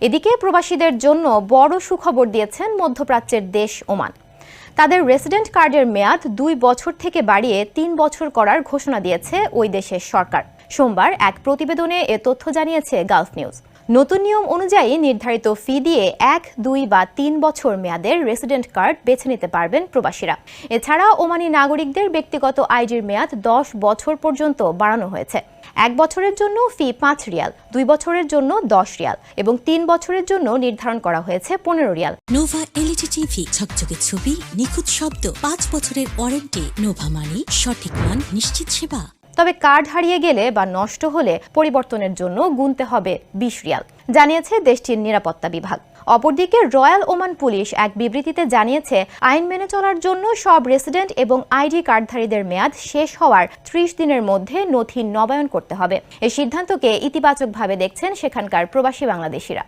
এদিকে প্রবাসীদের জন্য বড় সুখবর দিয়েছেন মধ্যপ্রাচ্যের দেশ ওমান। তাদের রেসিডেন্ট কার্ডের মেয়াদ 2 বছর থেকে বাড়িয়ে 3 বছর করার ঘোষণা দিয়েছে ওই দেশের সরকার। সোমবার এক প্রতিবেদনে এ তথ্য জানিয়েছে গালফ নিউজ। নতুন নিয়ম অনুযায়ী নির্ধারিত ফি দিয়ে 1, 2 বা 3 বছর মেয়াদের রেসিডেন্ট কার্ড বেছে নিতে পারবেন প্রবাসীরা। এছাড়া ওমানি নাগরিকদের ব্যক্তিগত আইডির মেয়াদ 10 বছর পর্যন্ত বাড়ানো হয়েছে। 1 বছরের জন্য ফি 5 রিয়াল, 2 বছরের জন্য 10 রিয়াল এবং 3 বছরের জন্য নির্ধারণ করা হয়েছে 15 রিয়াল। নোভা এলইডি টিভি, ঝকঝকে ছবি, নিখুঁত শব্দ, 5 বছরের ওয়ারেন্টি। নোভা মানে সঠিক মান, নিশ্চিত সেবা। তবে কার্ড হারিয়ে গেলে বা নষ্ট হলে পরিবর্তনের জন্য গুনতে হবে 20 রিয়াল, জানিয়েছে দেশটির নিরাপত্তা বিভাগ। অপরদিকে রয়্যাল ওমান পুলিশ এক বিবৃতিতে জানিয়েছে, আইন মেনে চলার জন্য সব রেসিডেন্ট এবং আইডি কার্ডধারীদের মেয়াদ শেষ হওয়ার 30 দিনের মধ্যে নথি নবায়ন করতে হবে। এই সিদ্ধান্তকে ইতিবাচকভাবে দেখছেন সেখানকার প্রবাসী বাংলাদেশিরা।